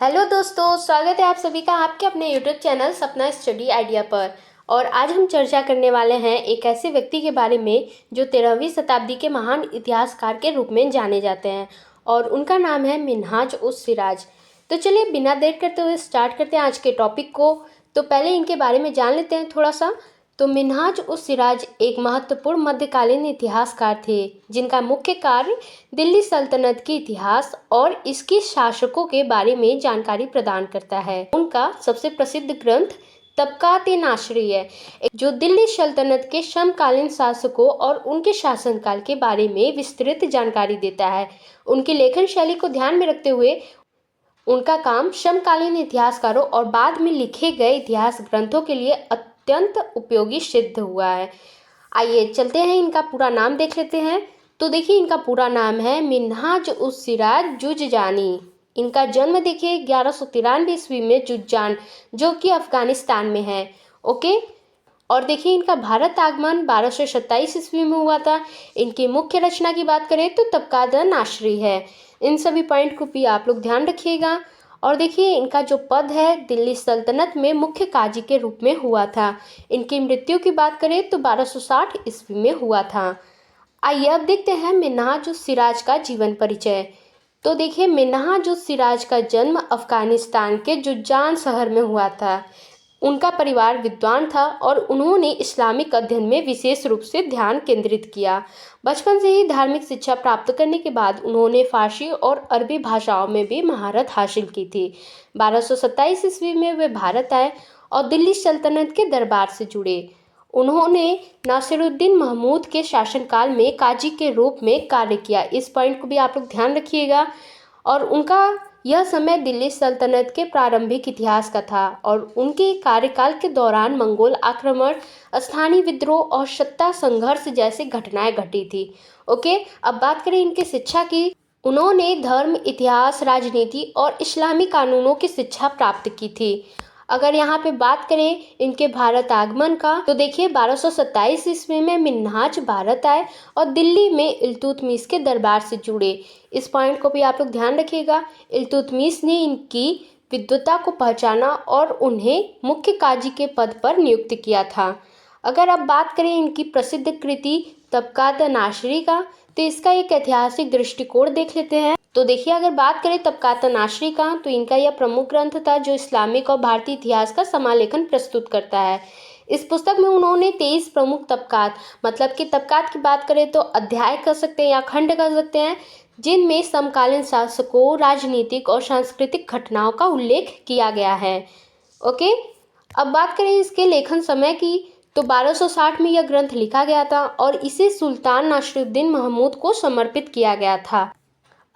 Hello दोस्तों, स्वागत है आप सभी का आपके अपने यूट्यूब चैनल सपना स्टडी आइडिया पर। और आज हम चर्चा करने वाले हैं एक ऐसे व्यक्ति के बारे में जो 13वीं शताब्दी के महान इतिहासकार के रूप में जाने जाते हैं और उनका नाम है मिन्हाज उस सिराज। तो चलिए बिना देर करते हुए स्टार्ट करते हैं आज के टॉपिक को। तो पहले इनके बारे में जान लेते हैं थोड़ा सा। तो मिन्हाज उस सिराज एक महत्वपूर्ण मध्यकालीन इतिहासकार थे जिनका मुख्य कार्य दिल्ली सल्तनत के इतिहास और इसके शासकों के बारे में जानकारी प्रदान करता है। उनका सबसे प्रसिद्ध ग्रंथ तबकात-ए-नासरी है, जो दिल्ली सल्तनत के समकालीन शासकों और उनके शासनकाल के बारे में विस्तृत जानकारी देता है। उनकी लेखन शैली को ध्यान में रखते हुए उनका काम समकालीन इतिहासकारों और बाद में लिखे गए इतिहास ग्रंथों के लिए अत्यंत उपयोगी सिद्ध हुआ है। आइए चलते हैं, इनका पूरा नाम देख लेते हैं। तो देखिए, इनका पूरा नाम है मिन्हाज उस सिराज जुज्जानी। इनका जन्म देखिए 1193 ईस्वी में जुज्जान, जो कि अफगानिस्तान में है। ओके। और देखिए, इनका भारत आगमन 1227 ईस्वी में हुआ था। इनकी मुख्य रचना की बात करें तो तबकात-ए-नासरी है। इन सभी पॉइंट को भी आप लोग ध्यान रखिएगा। और देखिए, इनका जो पद है दिल्ली सल्तनत में मुख्य काजी के रूप में हुआ था। इनकी मृत्यु की बात करें तो 1260 ईस्वी में हुआ था। आइए अब देखते हैं मिन्हाज उस सिराज का जीवन परिचय। तो देखिए, मिन्हाज उस सिराज का जन्म अफगानिस्तान के जुज्जान शहर में हुआ था। उनका परिवार विद्वान था और उन्होंने इस्लामिक अध्ययन में विशेष रूप से ध्यान केंद्रित किया। बचपन से ही धार्मिक शिक्षा प्राप्त करने के बाद उन्होंने फारसी और अरबी भाषाओं में भी महारत हासिल की थी। 1227 ईस्वी में वे भारत आए और दिल्ली सल्तनत के दरबार से जुड़े। उन्होंने नासिरुद्दीन महमूद के शासनकाल में काजी के रूप में कार्य किया। इस पॉइंट को भी आप लोग ध्यान रखिएगा। और उनका यह समय दिल्ली सल्तनत के प्रारंभिक इतिहास का था और उनके कार्यकाल के दौरान मंगोल आक्रमण, स्थानीय विद्रोह और सत्ता संघर्ष जैसी घटनाएं घटी थी। ओके। अब बात करें इनकी शिक्षा की। उन्होंने धर्म, इतिहास, राजनीति और इस्लामी कानूनों की शिक्षा प्राप्त की थी। अगर यहाँ पे बात करें इनके भारत आगमन का, तो देखिए 1227 ईस्वी में मिन्हाज भारत आए और दिल्ली में इल्तुतमिश के दरबार से जुड़े। इस पॉइंट को भी आप लोग ध्यान रखिएगा। इल्तुतमिश ने इनकी विद्वता को पहचाना और उन्हें मुख्य काजी के पद पर नियुक्त किया था। अगर अब बात करें इनकी प्रसिद्ध कृति तबकात-ए-नासरी का, तो इसका एक ऐतिहासिक दृष्टिकोण देख लेते हैं। तो देखिए, अगर बात करें तबकात-ए-नासरी का, तो इनका यह प्रमुख ग्रंथ था जो इस्लामिक और भारतीय इतिहास का समालेखन प्रस्तुत करता है। इस पुस्तक में उन्होंने 23 प्रमुख तबकात, मतलब कि तबकात की बात करें तो अध्याय कर सकते हैं या खंड कर सकते हैं, जिनमें समकालीन शासकों, राजनीतिक और सांस्कृतिक घटनाओं का उल्लेख किया गया है। ओके। अब बात करें इसके लेखन समय की, तो 1260 में यह ग्रंथ लिखा गया था और इसे सुल्तान नासिरुद्दीन महमूद को समर्पित किया गया था।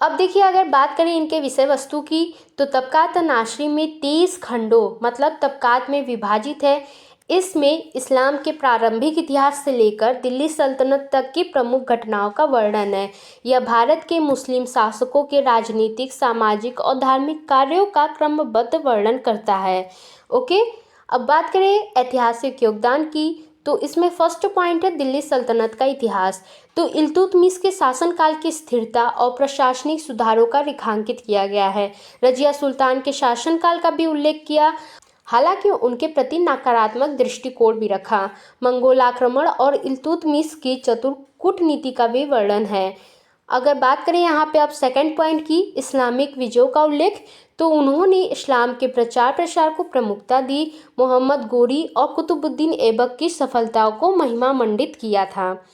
अब देखिए, अगर बात करें इनके विषय वस्तु की, तो तबकात-ए-नासरी में 30 खंडों, मतलब तबकात में विभाजित है। इसमें इस्लाम के प्रारंभिक इतिहास से लेकर दिल्ली सल्तनत तक की प्रमुख घटनाओं का वर्णन है। यह भारत के मुस्लिम शासकों के राजनीतिक, सामाजिक और धार्मिक कार्यों का क्रमबद्ध वर्णन करता है। ओके। अब बात करें ऐतिहासिक योगदान की, तो इसमें फर्स्ट पॉइंट है दिल्ली सल्तनत का इतिहास। तो इल्तुतमिश के शासनकाल की स्थिरता और प्रशासनिक सुधारों का रेखांकित किया गया है। रजिया सुल्तान के शासनकाल का भी उल्लेख किया, हालांकि उनके प्रति नकारात्मक दृष्टिकोण भी रखा। मंगोल आक्रमण और इल्तुतमिश की चतुर कूटनीति का भी वर्णन है। अगर बात करें यहाँ पे आप सेकंड पॉइंट की, इस्लामिक विजयों का उल्लेख, तो उन्होंने इस्लाम के प्रचार प्रसार को प्रमुखता दी। मोहम्मद गोरी और कुतुबुद्दीन ऐबक की सफलताओं को महिमा मंडित किया था।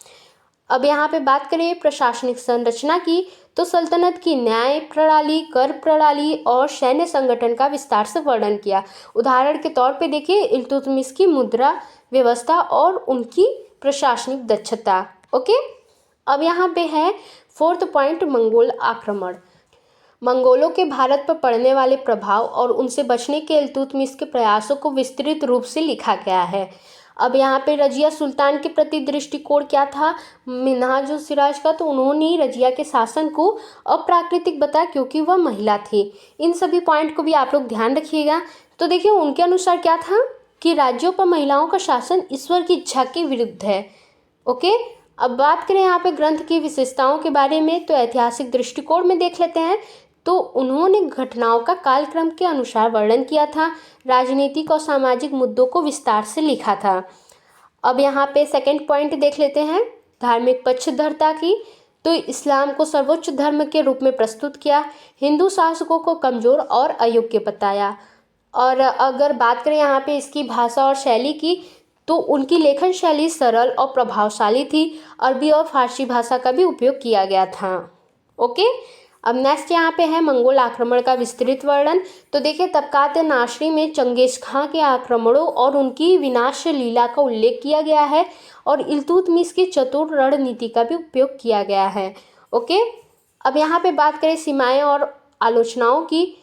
अब यहाँ पे बात करें प्रशासनिक संरचना की, तो सल्तनत की न्याय प्रणाली, कर प्रणाली और सैन्य संगठन का विस्तार से वर्णन किया। उदाहरण के तौर पे देखिए इल्तुतमिश की मुद्रा व्यवस्था और उनकी प्रशासनिक दक्षता। ओके। अब यहाँ पे है फोर्थ पॉइंट, मंगोल आक्रमण। मंगोलों के भारत पर पड़ने वाले प्रभाव और उनसे बचने के इल्तुतमिश के प्रयासों को विस्तृत रूप से लिखा गया है। अब यहाँ पे रजिया सुल्तान के प्रति दृष्टिकोण क्या था मिन्हाज उस सिराज का, तो उन्होंने रजिया के शासन को अप्राकृतिक बताया क्योंकि वह महिला थी। इन सभी पॉइंट को भी आप लोग ध्यान रखिएगा। तो देखिए, उनके अनुसार क्या था कि राज्यों पर महिलाओं का शासन ईश्वर की इच्छा के विरुद्ध है। ओके। अब बात करें यहाँ पे ग्रंथ की विशेषताओं के बारे में, तो ऐतिहासिक दृष्टिकोण में देख लेते हैं। तो उन्होंने घटनाओं का कालक्रम के अनुसार वर्णन किया था, राजनीतिक और सामाजिक मुद्दों को विस्तार से लिखा था। अब यहाँ पे सेकंड पॉइंट देख लेते हैं, धार्मिक पक्षधरता की। तो इस्लाम को सर्वोच्च धर्म के रूप में प्रस्तुत किया, हिंदू शासकों को कमज़ोर और अयोग्य बताया। और अगर बात करें यहाँ पे इसकी भाषा और शैली की, तो उनकी लेखन शैली सरल और प्रभावशाली थी। अरबी और फारसी भाषा का भी उपयोग किया गया था। ओके, अब नेक्स्ट यहाँ पे है मंगोल आक्रमण का विस्तृत वर्णन। तो देखिए, तबकात नासरी में चंगेज खां के आक्रमणों और उनकी विनाश लीला का उल्लेख किया गया है और इल्तुतमिश की चतुर रणनीति का भी उपयोग किया गया है। ओके, अब यहाँ पे बात करें सीमाएं और आलोचनाओं की,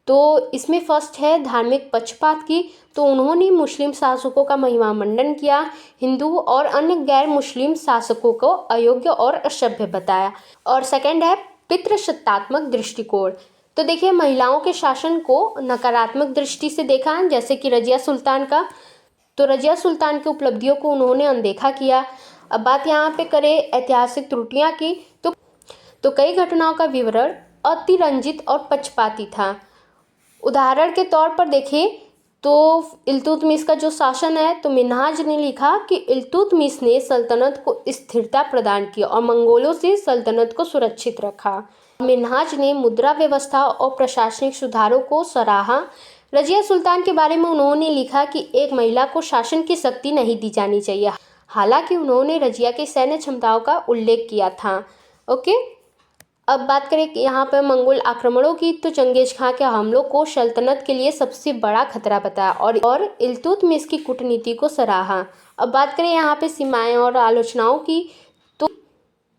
तो इसमें फर्स्ट है धार्मिक पक्षपात की। तो उन्होंने मुस्लिम शासकों का महिमामंडन किया, हिंदू और अन्य गैर मुस्लिम शासकों को अयोग्य और असभ्य बताया। और सेकंड है पितृसत्तात्मक दृष्टिकोण। तो देखिए, महिलाओं के शासन को नकारात्मक दृष्टि से देखा, जैसे कि रजिया सुल्तान का। तो रजिया सुल्तान की उपलब्धियों को उन्होंने अनदेखा किया। अब बात यहाँ पे करें ऐतिहासिक त्रुटियाँ की, तो कई घटनाओं का विवरण अतिरंजित और पक्षपाती था। उदाहरण के तौर पर देखें तो इल्तुतमिश का जो शासन है, तो मिन्हाज ने लिखा कि इल्तुतमिश ने सल्तनत को स्थिरता प्रदान की और मंगोलों से सल्तनत को सुरक्षित रखा। मिन्हाज ने मुद्रा व्यवस्था और प्रशासनिक सुधारों को सराहा। रजिया सुल्तान के बारे में उन्होंने लिखा कि एक महिला को शासन की शक्ति नहीं दी जानी चाहिए, हालांकि उन्होंने रजिया की सैन्य क्षमताओं का उल्लेख किया था। ओके, अब बात करें यहाँ पर मंगोल आक्रमणों की, तो चंगेज खां के हमलों को सल्तनत के लिए सबसे बड़ा खतरा बताया और इल्तुतमिश की कूटनीति को सराहा। अब बात करें यहाँ पे सीमाएं और आलोचनाओं की, तो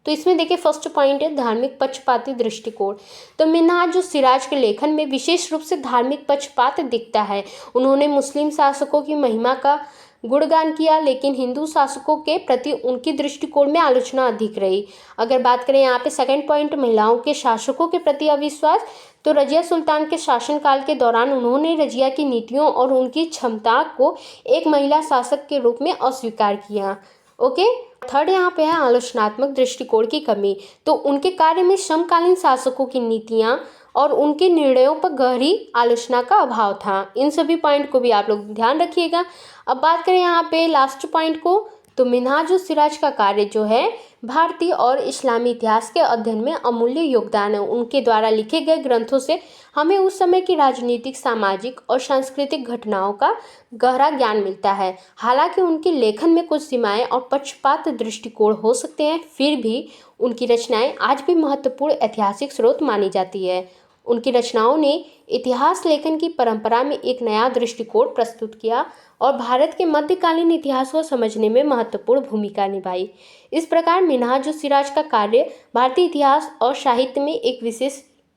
इसमें देखिए फर्स्ट पॉइंट है धार्मिक पक्षपाती दृष्टिकोण। तो मिन्हाज जो सिराज के लेखन में विशेष रूप से धार्मिक पक्षपात दिखता है। उन्होंने मुस्लिम शासकों की महिमा का गुणगान किया, लेकिन हिंदू शासकों के प्रति उनकी दृष्टिकोण में आलोचना अधिक रही। अगर बात करें यहाँ पे सेकंड पॉइंट महिलाओं के शासकों के प्रति अविश्वास, तो रजिया सुल्तान के शासनकाल के दौरान उन्होंने रजिया की नीतियों और उनकी क्षमता को एक महिला शासक के रूप में अस्वीकार किया। ओके, थर्ड यहाँ पे है आलोचनात्मक दृष्टिकोण की कमी। तो उनके कार्य में समकालीन शासकों की नीतियाँ और उनके निर्णयों पर गहरी आलोचना का अभाव था। इन सभी पॉइंट को भी आप लोग ध्यान रखिएगा। अब बात करें यहाँ पे लास्ट पॉइंट को, तो मिन्हाज सिराज का कार्य जो है भारतीय और इस्लामी इतिहास के अध्ययन में अमूल्य योगदान है। उनके द्वारा लिखे गए ग्रंथों से हमें उस समय की राजनीतिक, सामाजिक और सांस्कृतिक घटनाओं का गहरा ज्ञान मिलता है। हालांकि उनके लेखन में कुछ सीमाएं और पक्षपात दृष्टिकोण हो सकते हैं, फिर भी उनकी रचनाएं आज भी महत्वपूर्ण ऐतिहासिक स्रोत मानी जाती है। उनकी रचनाओं ने इतिहास लेखन की परंपरा में एक नया दृष्टिकोण प्रस्तुत किया और भारत के मध्यकालीन इतिहास को समझने में महत्वपूर्ण भूमिका निभाई। इस प्रकार मिन्हाज सिराज का कार्य भारतीय इतिहास और साहित्य में एक विशेष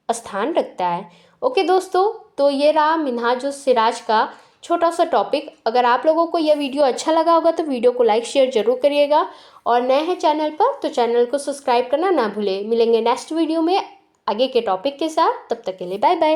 स्थान रखता है। ओके दोस्तों, तो ये रहा मिन्हाज सिराज का छोटा सा टॉपिक। अगर आप लोगों को यह वीडियो अच्छा लगा होगा तो वीडियो को लाइक शेयर जरूर करिएगा, और नए हैं चैनल पर तो चैनल को सब्सक्राइब करना ना भूलें। मिलेंगे नेक्स्ट वीडियो में आगे के टॉपिक के साथ, तब तक के लिए बाय बाय।